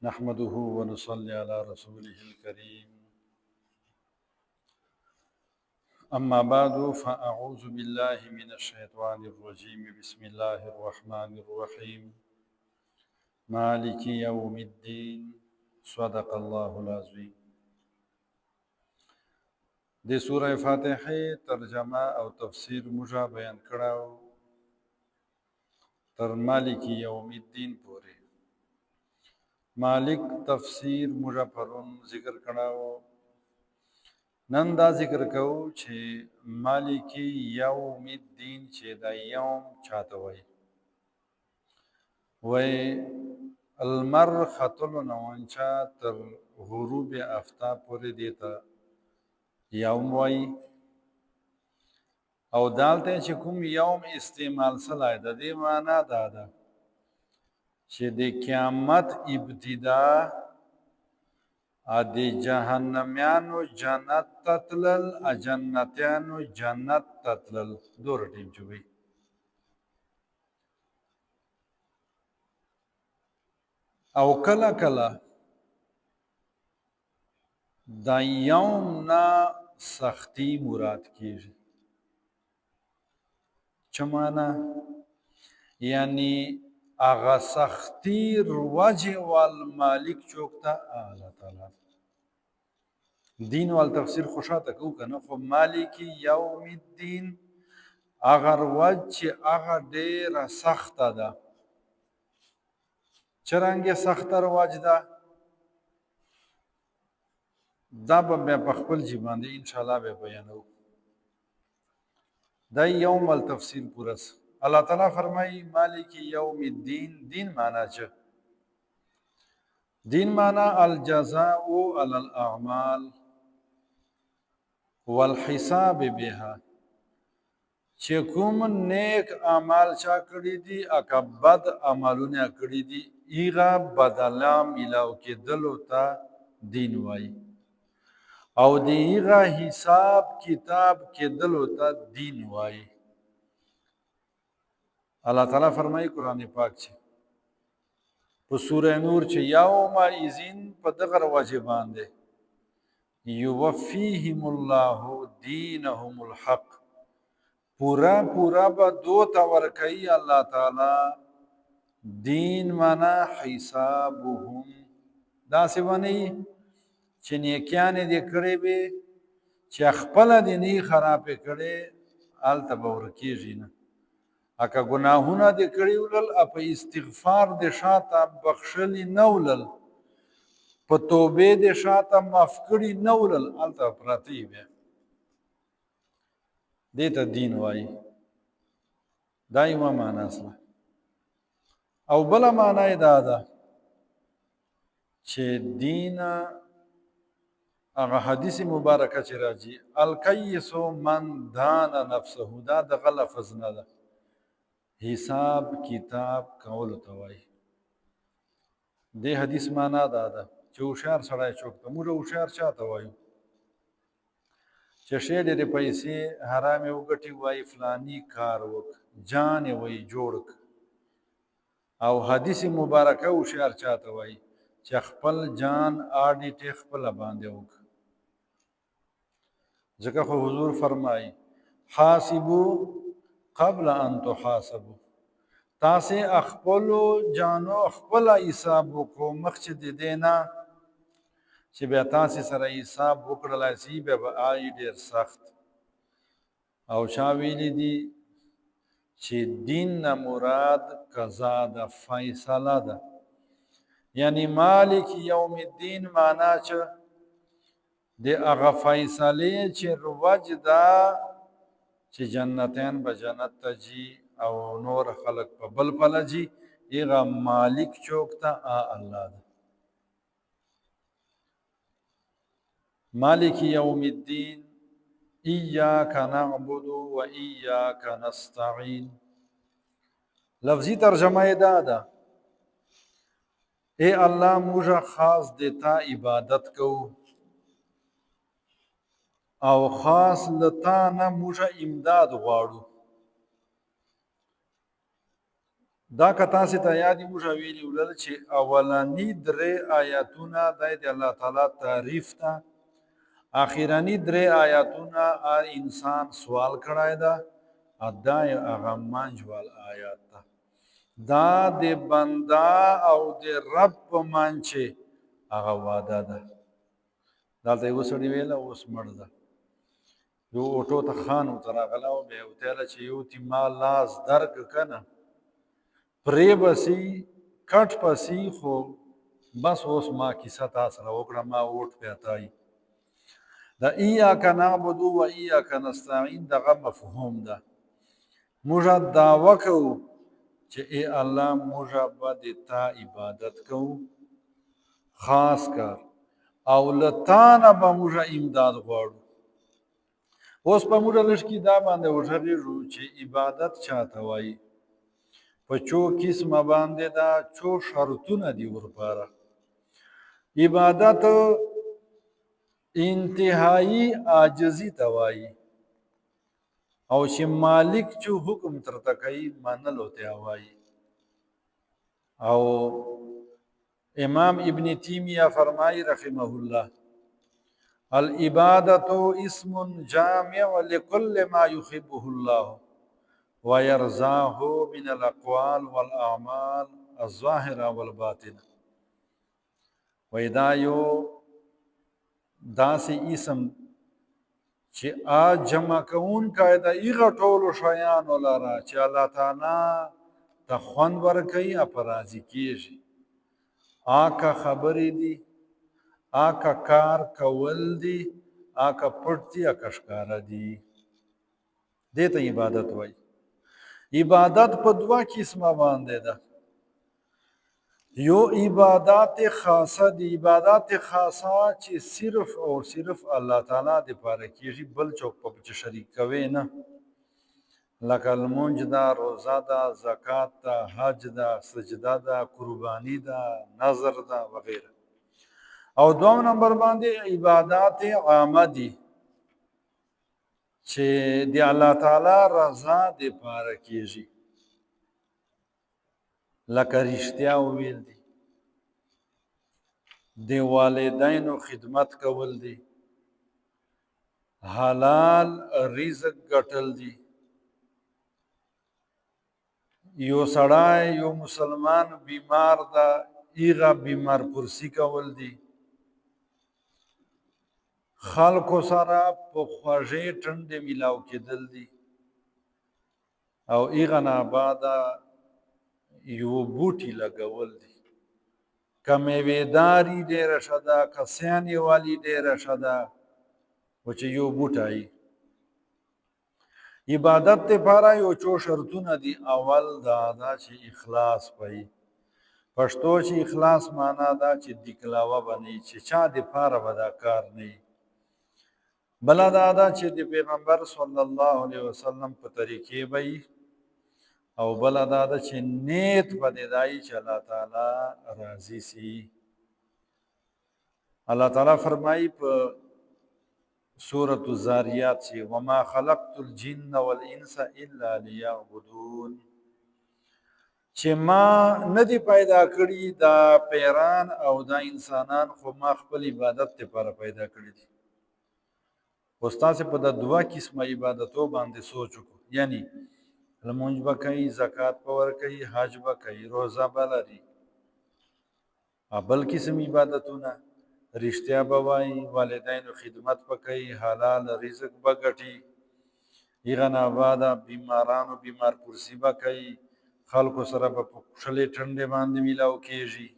نحمده ونصلي على رسوله الكريم أما بعد فأعوذ بالله من الشيطان الرجيم بسم الله الرحمن الرحيم مالك يوم الدين صدق الله العظيم. د سوره فاتحه ترجمه او تفسیر موږ بیان کړو تر مالک یوم الدین پورې. مالک تفسیر موږ پرون ذکر کړو. نن دا ذکر کوو چې مالک یوم الدین چې دا یوم چاته وای المر ختلو نوانچا تر غروب آفتاب پورې دیتا یوم وای او دالته چې کوم یوم استعمال سلای د دې معنا دا ده چې د قیامت ابتدا د جهنميانو جنت تتلل جنتیانو جنت تتلل دور ټیم چوي. او کله کله دا یوم نا سختی مراد کیږي. چمانا یعنی اغا سختی رواجه والمالک چوکتا اللہ تعالی دین وال تفسیر خوشاته کو کنه خو مالک یوم الدین اغا رواج چې اغا ډیره سخته ده. چرانګه سخته رواج ده دا به په خپل ځبان دي ان شاء الله به بیانو. دا یوم التفسیر پورس الله تعالی فرمای مالک یوم الدین. دین معنا چه؟ دین معنا الجزاء علی الاعمال والحساب بها. چې کوم نیک اعمال چا کړی دي اکبد عملونه کړی دي ایغه بدلا ملاو کېدلو ته دین وای او دیغه حساب کتاب کېدلو ته دین وای. الله تعالی فرمایي قرآن پاک چې په سوره نور چې یوم اذین په دغه واجب باندې یوفیهم الله دینهم الحق پورا پورا به دو تا ورکي الله تعالی دین معنا حسابهم. دا څه ونی چې نیکیان دې کړې به چې خپل دې نه خراب کړي آلته به ورکیږي نه. اکه گناهونه دې کړي ولل په استغفار دې شاته بخښلي نه ولل په توبه دې شاته معاف کړي نه ولل آلته پراتی به دې ته دین وایي. دا یو معنا اصله. او بل معنا یې دا ده چې دین هغه حدیث مبارکه چې راځي الکیس من دان نفسه دا د غلفظ نه ده حساب کتاب کول ته وایي. دې حدیث معنا دا ده چې هوښیار سړی څوک ته موږ هوښیار چاته وایو چې شی ډېرې پیسې حرامې وګټي وایي فلانی کار وک جان یې وایي جوړ او حدیث مبارکه هوښیار چاته وایي چې خپل جان آډیټ خپله باندې وک. ځکه خو حضور فرمایي حاسبو قبل ان تحاسبو. تاسې خپلو جانو خپله حساب وکړو مخکې د دې نه چې بیا تاسې سره حساب وکړلی سي بیا به آی ډېر سخت. او چا ویلي دي چې دین نه مراد قضا ده فیصله ده. یعنی مالک یوم الدین معنا چې د هغه فیصلې چې رواج ده چې جنتیان به جنت ته ځي او نور خلق په بل پله ځي هغه مالک چوک ته الله ده. مالک یوم الدین ایاک نعبد و ایاک نستعین. لفظی ترجمه یې دا ده اے الله موږ خاص دیتا عبادت کوو او خاص لتا نه موږ امداد غواړو. دا که تاسې ته یادې موږ ویلي ولل چې اولني درې آیاتونه دی د الله تعالی تعریف ته، اخرني درې آیاتونه انسان سوال کړی ده، دا یې هغه منځ آیات ده. دا د بنده او د رب په منځ چې هغه واده ده. دلته یو سړي ویله اوس مړ ده، یو اوټو ته خان ورته راغلی و، بیا یې ورته ویله چې یو تي ما لاس درکړه که نه پرې به سي کټ به سي، خو بس اوس ما کیسه تا سره وکړه، ما اوټ پیاتایي. د ایاک نعبدو و ایاک نستعین دغه مفهوم ده. موږ دعوه کوو چې ای الله موږ به د تا عبادت کوو خاص کر، او له تا نه به موږ امداد غواړو. اوس په موږ لږ کې دا باندې وغږېږو چې عبادت چاته وایي، په څو قسمه باندې دا څو شرطونه دي ورپاره. عبادت انتهایی عاجزي ته وایي، او چې مالک چې حکم ترته کوي منلو ته وایي. او امام ابن تیمیه فرمایي رحمه الله العبادة اسم جامع لكل ما يحبه الله ويرضاه من الاقوال والاعمال الظاهره والباطنه. ودا یو داسې اسم چې جمع کوونکی د هغه ټولو شیانو لره چې الله تعالی ته خوند ورکوي او په راضي کېږي. که خبرې دي، که کار کول دي، که پټ دي، که ښکاره دي، دې ته عبادت وایي. عبادت په دوه قسمه باندې ده. یو عبادت خاصه دی، عبادت خاصه چې صرف او صرف الله تعالی د پاره کېږي، بل څوک په شریک کوي نه، لکه لمونځ ده، روزه ده، زکات ده، حج ده، سجده ده، قرباني ده، نظر ده وغیره. او دوم نمبر باندې عبادت عامه دي چې د الله تعالی رضا د پاره کېږي، لکه رښتیا ویل دي، د والدینو خدمت کول دي، حلال رزق ګټل دي، یو سړی یو مسلمان بیمار ده هغه بیمار پرسی کول دي، خلکو سره په خوږې ټنډې میلاو کېدل دي، او هغه نه بعده یو بوټي لګول دي. که میوېداري ډېره ښه ده، که سیانې والي ډېره ښه ده، خو چې یو بوټی. عبادت دپاره یو څو شرطونه دي. اول دا ده چې اخلاص وي. پښتو چې اخلاص معنا ده چې دکلاوه به نه وي، چې چا دپاره به دا کار نه وي. بله دا ده چې د پیغمبر صلی الله علیه وسلم په طریقې به وي. او بله دا ده چې نیت به دې دا وي چې الله تعالی راضي سي. الله تعالی فرمایي په سورة الزاریات چې وما خلقت الجن والانس الا لیعبدون، چې ما نه دي پیدا کړي دا پیران او دا انسانان، خو ما خپل عبادت لپاره پیدا کړي دي. اوس تاسې په دا دوه قسمه عبادتو باندې سوچ وکړو، یعنی لمونځ به کوي، زکات به ورکوي، حج به کوي، روزه به لري. بل قسم عبادتونه رښتیا به وایي، والدینو خدمت به کوي، حلال رزق به ګټي، هغه نه بعده بیمارانو بیمار پرسی به کوي، خلکو سره به په کښلې ټنډې باندې میلاو کېږي.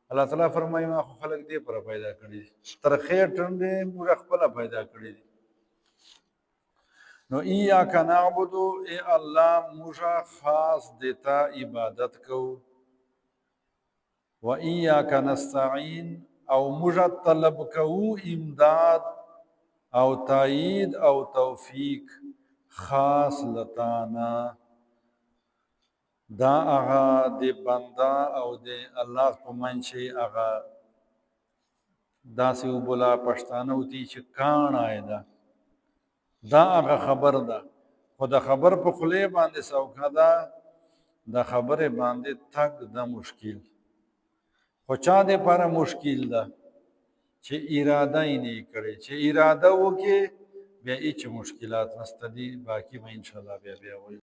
الله تعالی فرمایي ما خو خلک دې پره پیدا کړي دي، ترخې ټنډې موږ خپله پیدا کړي دي. نو ایاک نعبدو، ای الله موږ خاص دیتا عبادت کوو، و ایاک نستعین، او موږ طلب کوو امداد او تایید او توفیق خاص لتانا. دا هغه د بنده او د الله په منځ کې هغه داسې وبوله پښتانه وتي چې کاڼی ده، دا هغه خبر ده، خو د خبر په خولې باندې سوکه ده، دا خبره باندې تګ د مشکل خو چا دپاره مشکل ده چې اراده یې نه کړې چې اراده وکړي بیا هیڅ مشکلات نشته دي باقي به انشاءالله بیا وایو